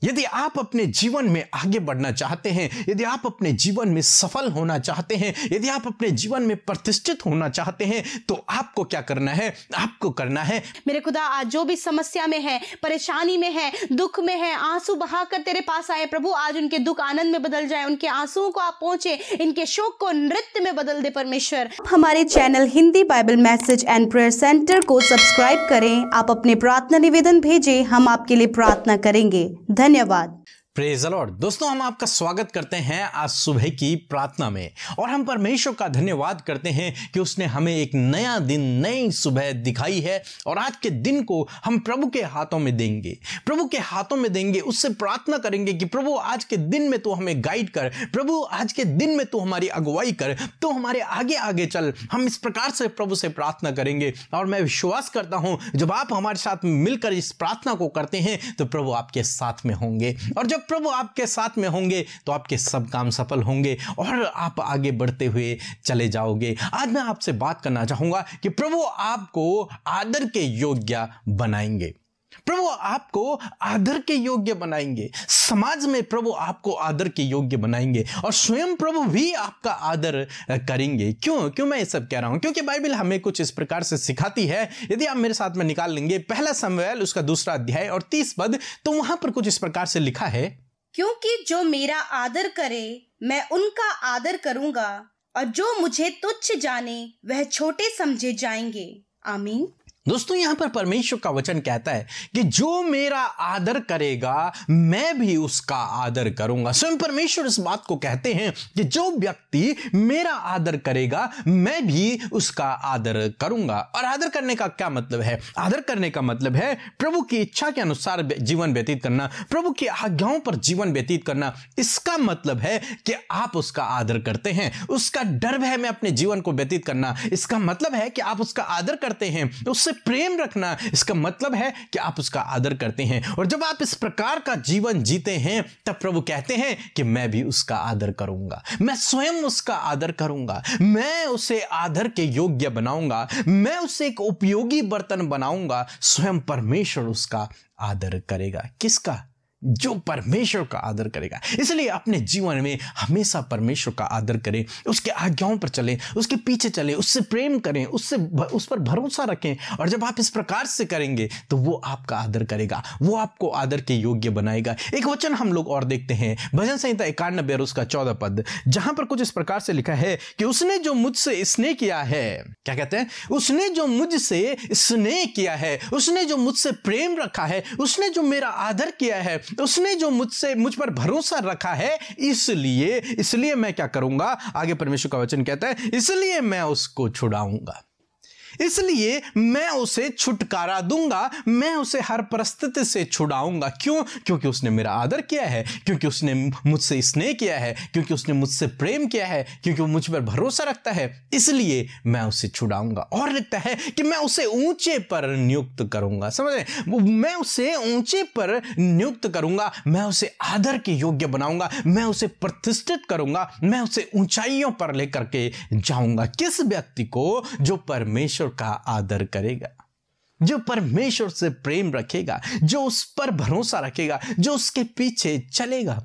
यदि आप अपने जीवन में आगे बढ़ना चाहते हैं, यदि आप अपने जीवन में सफल होना चाहते हैं, यदि आप अपने जीवन में प्रतिष्ठित होना चाहते हैं, तो आपको क्या करना है? आपको करना है, मेरे खुदा आज जो भी समस्या में है, परेशानी में है, दुख में है, आंसू बहाकर तेरे पास आए प्रभु, आज उनके दुख आनंद में बदल जाए, उनके आंसुओं को आप पहुंचे, इनके शोक को नृत्य में बदल दे परमेश्वर। हमारे channel Hindi Bible message and prayer centre को सब्सक्राइब करें। आप अपने प्रार्थना निवेदन भेजें, हम आपके लिए प्रार्थना करेंगे। धन्यवाद। Praise the Lord. दोस्तों, हम आपका स्वागत करते हैं आज सुबह की प्रार्थना में, और हम परमेश्वर का धन्यवाद करते हैं कि उसने हमें एक नया दिन, नई सुबह दिखाई है, और आज के दिन को हम प्रभु के हाथों में देंगे, प्रभु के हाथों में देंगे। उससे प्रार्थना करेंगे कि प्रभु आज के दिन में तू हमें गाइड कर, प्रभु आज के दिन में तू हमारी अगुवाई कर, तो हमारे आगे आगे चल। हम इस प्रकार से प्रभु से प्रार्थना करेंगे, और मैं विश्वास करता हूं जब आप हमारे साथ मिलकर इस प्रार्थना को करते हैं तो प्रभु आपके साथ में होंगे, और जब प्रभु आपके साथ में होंगे तो आपके सब काम सफल होंगे और आप आगे बढ़ते हुए चले जाओगे। आज मैं आपसे बात करना चाहूंगा कि प्रभु आपको आदर के योग्य बनाएंगे, प्रभु आपको आदर के योग्य बनाएंगे, समाज में प्रभु आपको आदर के योग्य बनाएंगे, और स्वयं प्रभु भी आपका आदर करेंगे। क्यों मैं ये सब कह रहा हूं? क्योंकि बाइबल हमें कुछ इस प्रकार से सिखाती है। यदि आप मेरे साथ में निकाल लेंगे पहला शमूएल उसका 2 अध्याय और 30 पद, तो वहां पर कुछ इस प्रकार से लिखा है, क्योंकि जो मेरा आदर करे मैं उनका आदर करूंगा, और जो मुझे तुच्छ जाने वह छोटे समझे जाएंगे। आमीन। दोस्तों, यहां पर परमेश्वर का वचन कहता है कि जो मेरा आदर करेगा मैं भी उसका आदर करूंगा। स्वयं परमेश्वर इस बात को कहते हैं कि जो व्यक्ति मेरा आदर करेगा मैं भी उसका आदर करूंगा। और आदर करने का क्या मतलब है? आदर करने का मतलब है प्रभु की इच्छा के अनुसार जीवन व्यतीत करना, प्रभु की आज्ञाओं पर जीवन व्यतीत करना। इसका मतलब है कि आप उसका आदर करते हैं, उसका डर भय में अपने जीवन को व्यतीत करना। इसका मतलब है कि आप उसका आदर करते हैं, उससे प्रेम रखना। इसका मतलब है कि आप उसका आदर करते हैं, और जब आप इस प्रकार का जीवन जीते हैं तब प्रभु कहते हैं कि मैं भी उसका आदर करूंगा, मैं स्वयं उसका आदर करूंगा, मैं उसे आदर के योग्य बनाऊंगा, मैं उसे एक उपयोगी बर्तन बनाऊंगा। स्वयं परमेश्वर उसका आदर करेगा। किसका? जो परमेश्वर का आदर करेगा। इसलिए अपने जीवन में हमेशा परमेश्वर का आदर करें, उसके आज्ञाओं पर चलें, उसके पीछे चलें, उससे प्रेम करें, उस पर भरोसा रखें। और जब आप इस प्रकार से करेंगे तो वो आपका आदर करेगा, वो आपको आदर के योग्य बनाएगा। एक वचन हम लोग और देखते हैं, भजन संहिता 91 और उसका 14 पद, जहां पर कुछ इस प्रकार से लिखा है कि उसने जो मुझसे स्नेह किया है, क्या कहते हैं? उसने जो मुझसे स्नेह किया है, उसने जो मुझसे प्रेम रखा है, उसने जो मेरा आदर किया है, उसने जो मुझ पर भरोसा रखा है, इसलिए मैं क्या करूंगा? आगे परमेश्वर का वचन कहता है, इसलिए मैं उसको छुड़ाऊंगा, इसलिए मैं उसे छुटकारा दूंगा, मैं उसे हर परिस्थिति से छुड़ाऊंगा। क्यों? क्योंकि उसने मेरा आदर किया है, क्योंकि उसने मुझसे स्नेह किया है, क्योंकि उसने मुझसे प्रेम किया है, क्योंकि वो मुझ पर भरोसा रखता है, इसलिए मैं उसे छुड़ाऊंगा। और लिखता है कि मैं उसे ऊंचे पर नियुक्त करूंगा। समझे? मैं उसे ऊंचे पर नियुक्त करूंगा, मैं उसे आदर के योग्य बनाऊंगा, मैं उसे प्रतिष्ठित करूंगा, मैं उसे ऊंचाइयों पर लेकर के जाऊंगा। किस व्यक्ति को? जो परमेश्वर का आदर करेगा, जो परमेश्वर से प्रेम रखेगा, जो उस पर भरोसा रखेगा, जो उसके पीछे चलेगा।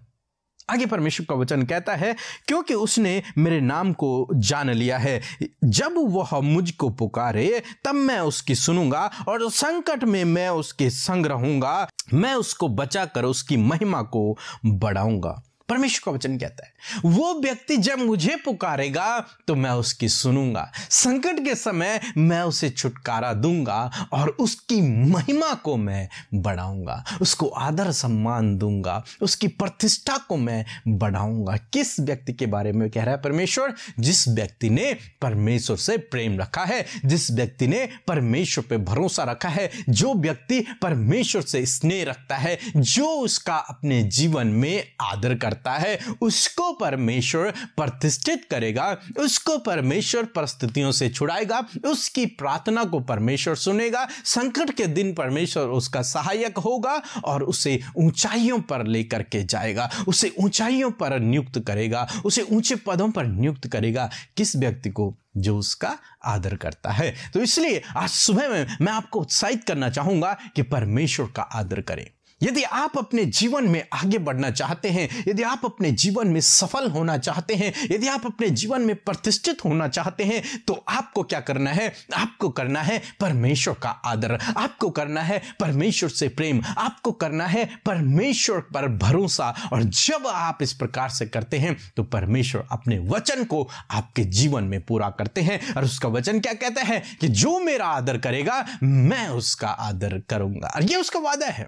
आगे परमेश्वर का वचन कहता है, क्योंकि उसने मेरे नाम को जान लिया है, जब वह मुझको पुकारे तब मैं उसकी सुनूंगा, और संकट में मैं उसके संग रहूंगा, मैं उसको बचाकर उसकी महिमा को बढ़ाऊंगा। परमेश्वर का वचन कहता है वो व्यक्ति जब मुझे पुकारेगा तो मैं उसकी सुनूंगा, संकट के समय मैं उसे छुटकारा दूंगा और उसकी महिमा को मैं बढ़ाऊंगा, उसको आदर सम्मान दूंगा, उसकी प्रतिष्ठा को मैं बढ़ाऊंगा। किस व्यक्ति के बारे में कह रहा है परमेश्वर? जिस व्यक्ति ने परमेश्वर से प्रेम रखा है, जिस व्यक्ति ने परमेश्वर पे भरोसा रखा है, जो व्यक्ति परमेश्वर से स्नेह रखता है, जो उसका अपने जीवन में आदर करता है, उसको परमेश्वर प्रतिष्ठित करेगा, उसको परमेश्वर परिस्थितियों से छुड़ाएगा, उसकी प्रार्थना को परमेश्वर सुनेगा, संकट के दिन परमेश्वर उसका सहायक होगा और उसे ऊंचाइयों पर लेकर के जाएगा, उसे ऊंचाइयों पर नियुक्त करेगा, उसे ऊंचे पदों पर नियुक्त करेगा। किस व्यक्ति को? जो उसका आदर करता है। तो इसलिए आज सुबह में मैं आपको उत्साहित करना चाहूंगा कि परमेश्वर का आदर करें। यदि आप अपने जीवन में आगे बढ़ना चाहते हैं, यदि आप अपने जीवन में सफल होना चाहते हैं, यदि आप अपने जीवन में प्रतिष्ठित होना चाहते हैं, तो आपको क्या करना है? आपको करना है परमेश्वर का आदर, आपको करना है परमेश्वर से प्रेम, आपको करना है परमेश्वर पर भरोसा। और जब आप इस प्रकार से करते हैं तो परमेश्वर अपने वचन को आपके जीवन में पूरा करते हैं। और उसका वचन क्या कहता है कि जो मेरा आदर करेगा मैं उसका आदर करूंगा। और यह उसका वादा है।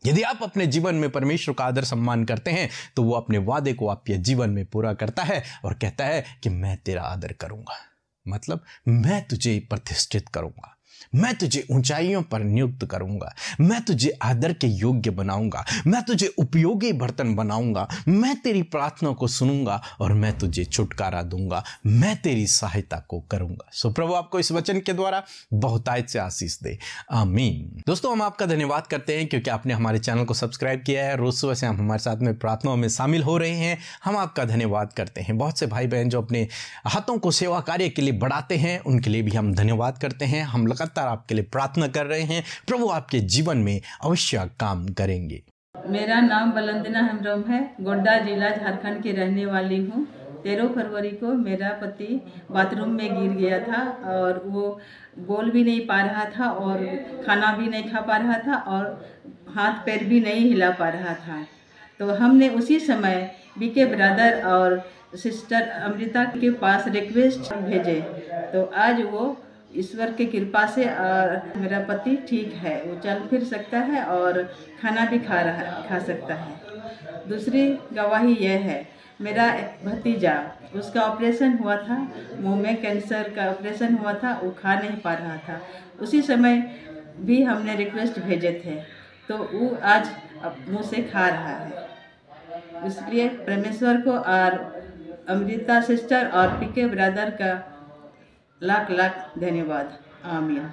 यदि आप अपने जीवन में परमेश्वर का आदर सम्मान करते हैं तो वो अपने वादे को आपके जीवन में पूरा करता है और कहता है कि मैं तेरा आदर करूंगा, मतलब मैं तुझे प्रतिष्ठित करूंगा, मैं तुझे ऊंचाइयों पर नियुक्त करूंगा, मैं तुझे आदर के योग्य बनाऊंगा, मैं तुझे उपयोगी बर्तन बनाऊंगा, मैं तेरी प्रार्थना को सुनूंगा और मैं तुझे छुटकारा दूंगा, मैं तेरी सहायता को करूंगा। सो प्रभु आपको इस वचन के द्वारा बहुतायत से आशीष दे, आमीन। दोस्तों, हम आपका धन्यवाद करते हैं क्योंकि आपने हमारे चैनल को सब्सक्राइब किया है। रोज सुबह से हम हमारे साथ में प्रार्थनाओं में शामिल हो रहे हैं। हम आपका धन्यवाद करते हैं। बहुत से भाई बहन जो अपने हाथों को सेवा कार्य के लिए बढ़ाते हैं, उनके लिए भी हम धन्यवाद करते हैं। हम लगातार आपके लिए प्रार्थना कर रहे हैं। प्रभु आपके जीवन में अवश्य काम करेंगे। मेरा नाम बलंदना हेम्ब्रम है। गोड्डा जिला झारखंड की रहने वाली हूँ। 13 फरवरी को मेरा पति बाथरूम में गिर गया था और वो बोल भी नहीं पा रहा था और खाना भी नहीं खा पा रहा था और हाथ पैर भी नहीं हिला पा रहा था। तो हमने उसी समय बीके ब्रदर और सिस्टर अमृता के पास रिक्वेस्ट भेजे। तो आज वो ईश्वर की कृपा से और मेरा पति ठीक है, वो चल फिर सकता है और खाना भी खा सकता है। दूसरी गवाही यह है, मेरा भतीजा, उसका ऑपरेशन हुआ था, मुंह में कैंसर का ऑपरेशन हुआ था, वो खा नहीं पा रहा था। उसी समय भी हमने रिक्वेस्ट भेजे थे तो वो आज मुंह से खा रहा है। इसलिए परमेश्वर को और अमृता सिस्टर और पीके ब्रदर का लाख लाख धन्यवाद, आमीन।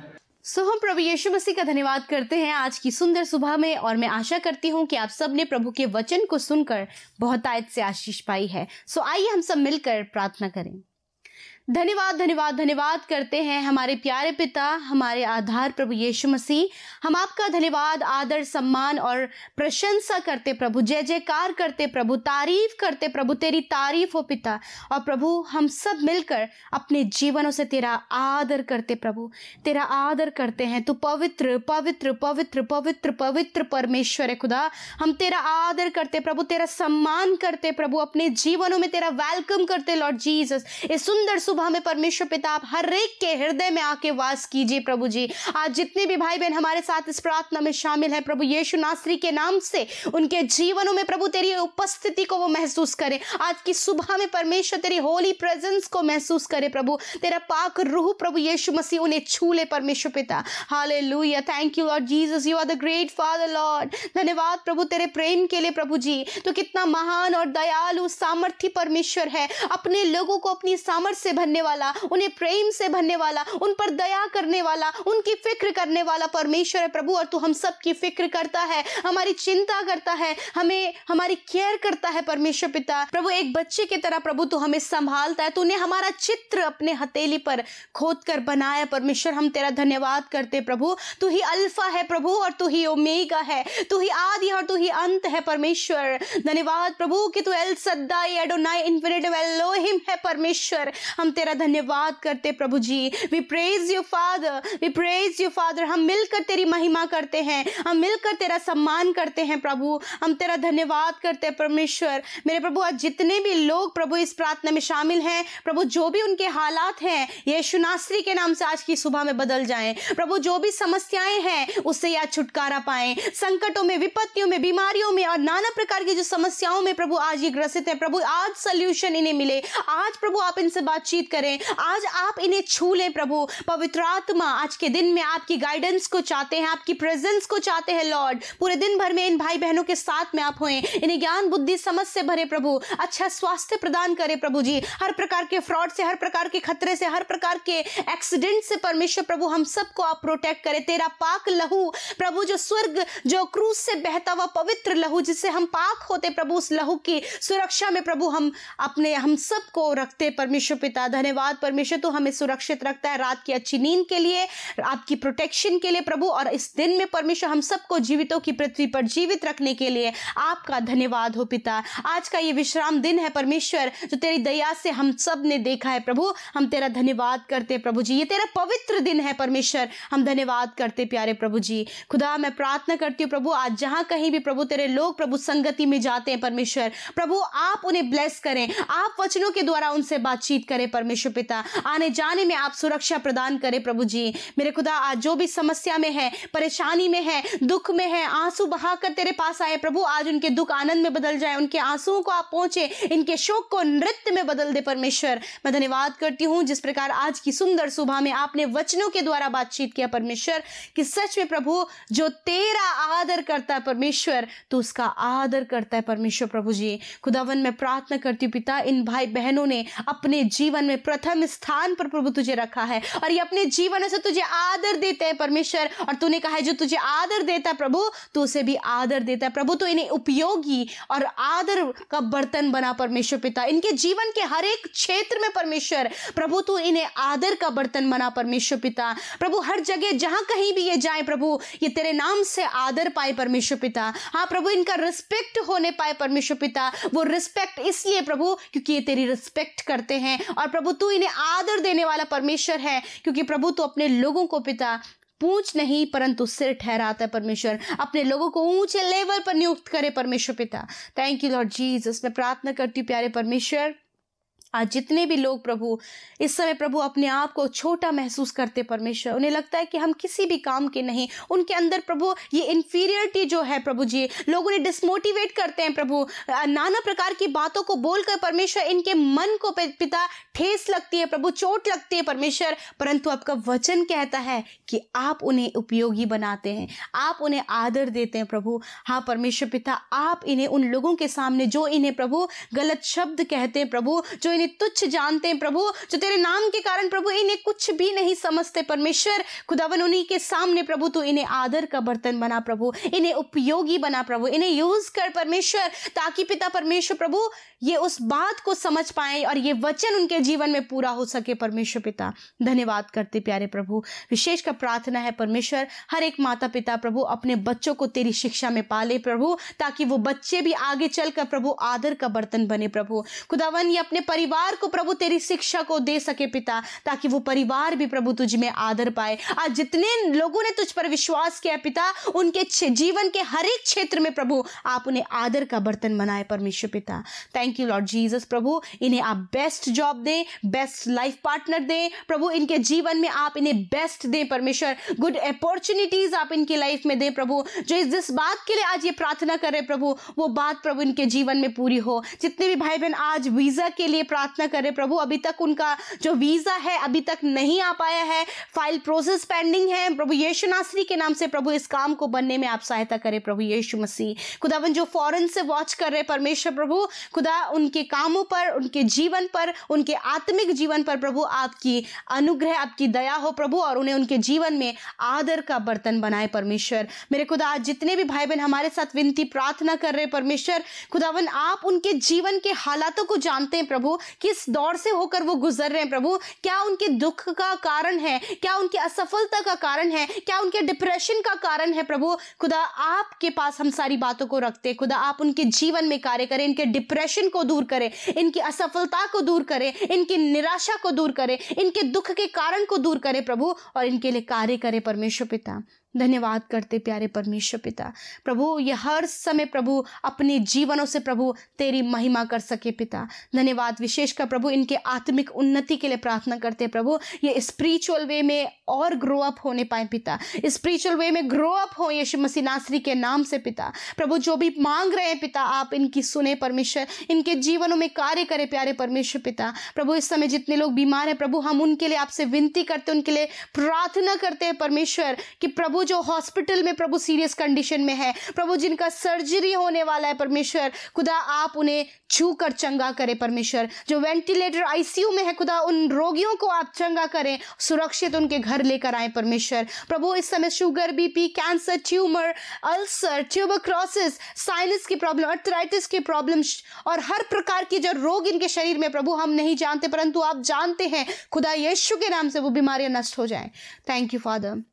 सो हम प्रभु यीशु मसीह का धन्यवाद करते हैं आज की सुंदर सुबह में। और मैं आशा करती हूँ कि आप सब ने प्रभु के वचन को सुनकर बहुतायत से आशीष पाई है। सो आइए हम सब मिलकर प्रार्थना करें। धन्यवाद धन्यवाद धन्यवाद करते हैं हमारे प्यारे पिता, हमारे आधार प्रभु यीशु मसीह। हम आपका धन्यवाद, आदर, सम्मान और प्रशंसा करते प्रभु, जय जयकार करते प्रभु, तारीफ करते प्रभु, तेरी तारीफ हो पिता। और प्रभु हम सब मिलकर अपने जीवनों से तेरा आदर करते प्रभु, तेरा आदर करते हैं। तू पवित्र पवित्र पवित्र पवित्र पवित्र परमेश्वर है खुदा। हम तेरा आदर करते प्रभु, तेरा सम्मान करते प्रभु, अपने जीवनों में तेरा वेलकम करते लॉर्ड जीसस। इस सुंदर सुबह में परमेश्वर पिता आप हर एक के हृदय में आके वास कीजिए प्रभु जी। आज जितने भी भाई बहन हमारे साथ इस प्रार्थना में शामिल हैं प्रभु यीशु नासरी के नाम से, उनके जीवनों में प्रभु तेरी उपस्थिति को वो महसूस करें। आज की सुबह में परमेश्वर तेरी होली प्रेजेंस को महसूस करे प्रभु, तेरा पाक रूह प्रभु यीशु मसीह उन्हें छू ले परमेश्वर पिता। Hallelujah, thank you Lord Jesus, you are the great father lord. धन्यवाद प्रभु तेरे प्रेम के लिए प्रभु जी। तो कितना महान और दयालु सामर्थी परमेश्वर है, अपने लोगों को अपनी सामर्थ से भरने वाला, उन्हें प्रेम से भरने वाला, उन पर दया करने वाला, उनकी फिक्र करने वाला परमेश्वर है प्रभु। और तू हम सब की फिक्र करता है, हमारी चिंता करता है, हमें हमारी केयर करता है परमेश्वर पिता। प्रभु एक बच्चे की तरह प्रभु तू हमें संभालता है। तूने हमारा चित्र अपने हथेली पर खोद कर बनाया परमेश्वर। हम तेरा धन्यवाद करते प्रभु। तू ही अल्फा है प्रभु और तू ही ओमेगा है, तू ही आदि और तू ही अंत है परमेश्वर। धन्यवाद प्रभु कि तू El Shaddai Adonai infinitive Elohim है परमेश्वर। हम तेरा धन्यवाद करते प्रभु जी। We praise you father, we praise you father. हम मिलकर तेरी महिमा करते हैं, हम मिलकर तेरा सम्मान करते हैं प्रभु। हम तेरा धन्यवाद करते हैं परमेश्वर। मेरे प्रभु आज जितने भी लोग प्रभु इस प्रार्थना में शामिल हैं प्रभु, जो भी उनके हालात हैं यीशु नासरी के नाम से आज की सुबह में बदल जाएं प्रभु। जो भी समस्याएं हैं उससे आज छुटकारा पाएं। संकटों में, विपत्तियों में, बीमारियों में और नाना प्रकार की जो समस्याओं में प्रभु आज ये ग्रसित है प्रभु, आज सल्यूशन इन्हें मिले। आज प्रभु आप इनसे बातचीत करें, आज आप इन्हें छू लें प्रभु। पवित्र आत्मा आज के दिन में आपकी गाइडेंस को चाहते हैं, आपकी प्रेजेंस को चाहते हैं लॉर्ड। पूरे दिन भर में इन भाई बहनों के साथ में आप होएं, इन्हें ज्ञान बुद्धि समझ से भरे प्रभु, अच्छा स्वास्थ्य प्रदान करें प्रभु जी। हर प्रकार के फ्रॉड से, हर प्रकार के खतरे से, हर प्रकार के एक्सीडेंट से परमेश्वर प्रभु हम सबको आप प्रोटेक्ट करें। तेरा पाक लहू प्रभु, जो स्वर्ग, जो क्रूज से बहता हुआ पवित्र लहू जिससे हम पाक होते प्रभु, उस लहू की सुरक्षा में प्रभु हम सबको रखते परमेश्वर पिता। पिता। धन्यवाद परमेश्वर, तू हमें सुरक्षित रखता है रात की अच्छी नींद के लिए, आपकी प्रोटेक्शन के लिए प्रभु, और इस दिन में परमेश्वर हम सबको जीवितों की पृथ्वी पर जीवित रखने के लिए आपका धन्यवाद हो पिता। आज का ये विश्राम दिन है परमेश्वर, जो तेरी दया से हम सब ने देखा है प्रभु, हम तेरा धन्यवाद करते प्रभु जी। ये तेरा पवित्र दिन है परमेश्वर, हम धन्यवाद करते प्यारे प्रभु जी। खुदा मैं प्रार्थना करती हूँ प्रभु, आज जहां कहीं भी प्रभु तेरे लोग प्रभु संगति में जाते हैं परमेश्वर, प्रभु आप उन्हें ब्लेस करें, आप वचनों के द्वारा उनसे बातचीत करें परमेश्वर पिता, आने जाने में आप सुरक्षा प्रदान करें प्रभु जी। मेरे खुदा आज जो भी समस्या में है, परेशानी में है, दुख में है, आंसू बहाकर तेरे पास आए प्रभु, आज उनके दुख आनंद में बदल जाए, उनके आंसुओं को आप पहुंचे, इनके शोक को नृत्य में बदल दे परमेश्वर। मैं धन्यवाद करती हूँ जिस प्रकार आज की सुंदर सुबह में आपने वचनों के द्वारा बातचीत किया परमेश्वर, कि सच में प्रभु जो तेरा आदर करता है परमेश्वर, तो उसका आदर करता है परमेश्वर प्रभु जी। खुदावन मैं प्रार्थना करती हूँ पिता, इन भाई बहनों ने अपने जीवन में प्रथम स्थान पर प्रभु तुझे रखा है, और ये अपने जीवन से तुझे आदर देते हैं परमेश्वर, और तूने कहा है जो तुझे आदर देता है प्रभु, तो उसे भी आदर देता है प्रभु। तो इन्हें उपयोगी और आदर का बर्तन बना परमेश्वर पिता, इनके जीवन के हर एक क्षेत्र में परमेश्वर प्रभु तू इन्हें आदर का बर्तन बना परमेश्वर पिता। प्रभु हर जगह जहां कहीं भी ये जाए प्रभु, ये तेरे नाम से आदर पाए परमेश्वर पिता। हाँ प्रभु, इनका रिस्पेक्ट होने पाए परमेश्वर पिता, वो रिस्पेक्ट इसलिए प्रभु क्योंकि ये तेरी रिस्पेक्ट करते हैं, और प्रभु तू इन्हें आदर देने वाला परमेश्वर है, क्योंकि प्रभु तू अपने लोगों को पिता पूंछ नहीं परंतु सिर ठहराता है परमेश्वर, अपने लोगों को ऊंचे लेवल पर नियुक्त करे परमेश्वर पिता। Thank you Lord Jesus. मैं प्रार्थना करती हूँ प्यारे परमेश्वर, आज जितने भी लोग प्रभु इस समय प्रभु अपने आप को छोटा महसूस करते परमेश्वर, उन्हें लगता है कि हम किसी भी काम के नहीं, उनके अंदर प्रभु ये इन्फीरियरिटी जो है प्रभु जी, लोग उन्हें डिसमोटिवेट करते हैं प्रभु, नाना प्रकार की बातों को बोलकर परमेश्वर इनके मन को पिता ठेस लगती है प्रभु, चोट लगती है परमेश्वर, परंतु आपका वचन कहता है कि आप उन्हें उपयोगी बनाते हैं, आप उन्हें आदर देते हैं प्रभु। हाँ परमेश्वर पिता, आप इन्हें उन लोगों के सामने जो इन्हें प्रभु गलत शब्द कहते हैं प्रभु, जो इन्हें तुच्छ जानते हैं प्रभु, जो तेरे नाम के कारण प्रभु इन्हें कुछ भी नहीं समझते परमेश्वर, खुदावन उन्हीं के सामने प्रभु तू इन्हें आदर का बर्तन बना प्रभु, इन्हें उपयोगी बना प्रभु, इन्हें यूज कर परमेश्वर, ताकि पिता परमेश्वर प्रभु ये उस बात को समझ पाए और ये वचन उनके जीवन में पूरा हो सके परमेश्वर पिता। धन्यवाद करते प्यारे प्रभु। विशेष का प्रार्थना है परमेश्वर, हर एक माता पिता प्रभु अपने बच्चों को तेरी शिक्षा में पाले प्रभु, ताकि वो बच्चे भी आगे चलकर प्रभु आदर का बर्तन बने प्रभु। खुदावन ये अपने परिवार को प्रभु तेरी शिक्षा को दे सके पिता, ताकि वो परिवार भी प्रभु तुझ में आदर पाए। आज जितने लोगों ने तुझ पर विश्वास किया पिता, उनके जीवन के हर एक क्षेत्र में प्रभु आप उन्हें आदर का बर्तन बनाए परमेश्वर पिता। Thank you Lord Jesus. प्रभु इन्हें आप बेस्ट जॉब दें, बेस्ट लाइफ पार्टनर दें प्रभु, इनके जीवन में आप इन्हें बेस्ट दें परमेश्वर, गुड अपॉर्चुनिटीज आप इनकी लाइफ में दें प्रभु। जो जिस बात के लिए आज ये प्रार्थना कर रहे प्रभु, वो बात प्रभु इनके जीवन में पूरी हो। जितने भी भाई बहन आज वीजा के लिए प्रार्थना कर रहे प्रभु, अभी तक उनका जो वीजा है अभी तक नहीं आ पाया है, फाइल प्रोसेस पेंडिंग है प्रभु, यीशु नासरी के नाम से प्रभु इस काम को बनने में आप सहायता करें प्रभु यीशु मसीह। खुदावन जो फॉरेन से वॉच कर रहे परमेश्वर प्रभु, खुदा उनके कामों पर, उनके जीवन पर, उनके आत्मिक जीवन पर प्रभु आपकी अनुग्रह, आपकी दया हो प्रभु, और उन्हें उनके जीवन में आदर का बर्तन बनाए परमेश्वर। मेरे खुदा आज जितने भी भाई बहन हमारे साथ विनती प्रार्थना कर रहे परमेश्वर, खुदावन आप उनके जीवन के हालातों को जानते हैं प्रभु, किस दौर से होकर वो गुजर रहे हैं प्रभु, क्या उनके दुख का कारण है, क्या उनकी असफलता का कारण है, क्या उनके डिप्रेशन का कारण है प्रभु। खुदा आपके पास हम सारी बातों को रखते हैं, खुदा आप उनके जीवन में कार्य करें, इनके डिप्रेशन को दूर करें, इनकी असफलता को दूर करें, इनकी निराशा को दूर करें, इनके दुख के कारण को दूर करें प्रभु, और इनके लिए कार्य करें परमेश्वर पिता। धन्यवाद करते प्यारे परमेश्वर पिता। प्रभु ये हर समय प्रभु अपने जीवनों से प्रभु तेरी महिमा कर सके पिता। धन्यवाद विशेषकर प्रभु इनके आत्मिक उन्नति के लिए प्रार्थना करते प्रभु, ये स्पिरिचुअल वे में और ग्रो अप होने पाए पिता, स्पिरिचुअल वे में ग्रो अप हो यीशु मसीह नासरी के नाम से पिता। प्रभु जो भी मांग रहे हैं पिता, आप इनकी सुने परमेश्वर, इनके जीवनों में कार्य करें प्यारे परमेश्वर पिता। प्रभु इस समय जितने लोग बीमार हैं प्रभु, हम उनके लिए आपसे विनती करते, उनके लिए प्रार्थना करते हैं परमेश्वर, कि प्रभु जो हॉस्पिटल में प्रभु सीरियस कंडीशन में है, प्रभु जिनका सर्जरी होने वाला है परमेश्वर, खुदा आप उन्हें छू कर चंगा करें परमेश्वर। जो वेंटिलेटर आईसीयू में है खुदा, उन रोगियों को आप चंगा करें, सुरक्षित उनके घर लेकर आए परमेश्वर। प्रभु इस समय sugar, BP, cancer, tumour, ulcer, tuberculosis, sinus की प्रॉब्लम, अर्थराइटिस की प्रॉब्लम और हर प्रकार की जो रोग इनके शरीर में प्रभु हम नहीं जानते परंतु आप जानते हैं, खुदा यीशु के नाम से वो बीमारियां नष्ट हो जाएं। Thank you father.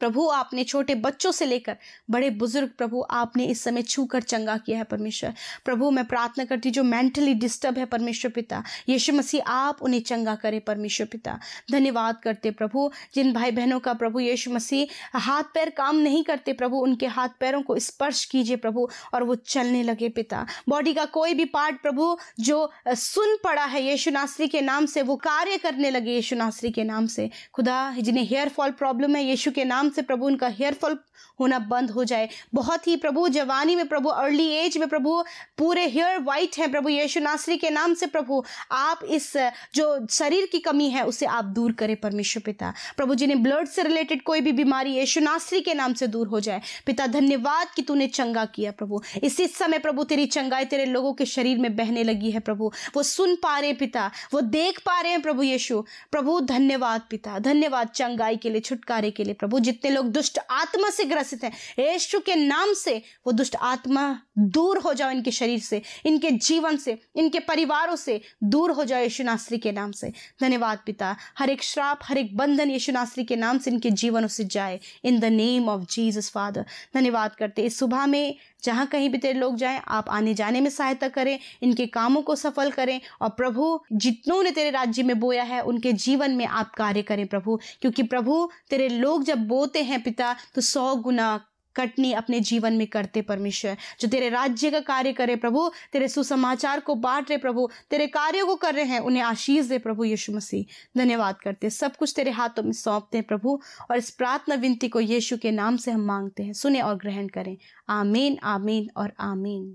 प्रभु आपने छोटे बच्चों से लेकर बड़े बुजुर्ग प्रभु आपने इस समय छू कर चंगा किया है परमेश्वर। प्रभु मैं प्रार्थना करती जो मेंटली डिस्टर्ब है परमेश्वर पिता, यीशु मसीह आप उन्हें चंगा करें परमेश्वर पिता। धन्यवाद करते प्रभु जिन भाई बहनों का प्रभु यीशु मसीह हाथ पैर काम नहीं करते प्रभु, उनके हाथ पैरों को स्पर्श कीजिए प्रभु और वो चलने लगे पिता। बॉडी का कोई भी पार्ट प्रभु जो सुन पड़ा है यीशु नासरी के नाम से वो कार्य करने लगे यीशु नासरी के नाम से। खुदा जिन्हें हेयर फॉल प्रॉब्लम है यीशु के नाम से प्रभु उनका हेयर फॉल होना बंद हो जाए। बहुत ही प्रभु जवानी में प्रभु, अर्ली एज में प्रभु पूरे हेयर वाइट है प्रभु यीशु नासरी के नाम से प्रभु आप इस जो शरीर की कमी है उसे आप दूर करें परमेश्वर पिता। प्रभु जिन्हें ब्लड से रिलेटेड कोई भी बीमारी यीशु नासरी के नाम से दूर हो जाए पिता। धन्यवाद कि तूने चंगा किया प्रभु। इसी समय प्रभु तेरी चंगाई तेरे लोगों के शरीर में बहने लगी है प्रभु, वो सुन पा रहे हैं पिता, वो देख पा रहे हैं प्रभु यीशु। प्रभु धन्यवाद पिता, धन्यवाद चंगाई के लिए, छुटकारे के लिए प्रभु। जितने लोग दुष्ट आत्मा से ग्रसित है यीशु के नाम से वो दुष्ट आत्मा दूर हो जाओ इनके शरीर से, इनके जीवन से, इनके परिवारों से दूर हो जाओ यीशु नासरी के नाम से। धन्यवाद पिता। हर एक श्राप, हर एक बंधन यीशु नासरी के नाम से इनके जीवनों से जाए in the name of Jesus father. धन्यवाद करते इस सुबह में जहाँ कहीं भी तेरे लोग जाएं आप आने जाने में सहायता करें, इनके कामों को सफल करें और प्रभु जितनों ने तेरे राज्य में बोया है उनके जीवन में आप कार्य करें प्रभु। क्योंकि प्रभु तेरे लोग जब बोते हैं पिता तो 100 गुना कटनी अपने जीवन में करते परमेश्वर। जो तेरे राज्य का कार्य करे प्रभु, तेरे सुसमाचार को बांट रहे प्रभु, तेरे कार्यों को कर रहे हैं, उन्हें आशीष दे प्रभु यीशु मसीह। धन्यवाद करते, सब कुछ तेरे हाथों में सौंपते हैं प्रभु और इस प्रार्थना विनती को यीशु के नाम से हम मांगते हैं, सुने और ग्रहण करें। आमीन, आमीन और आमीन।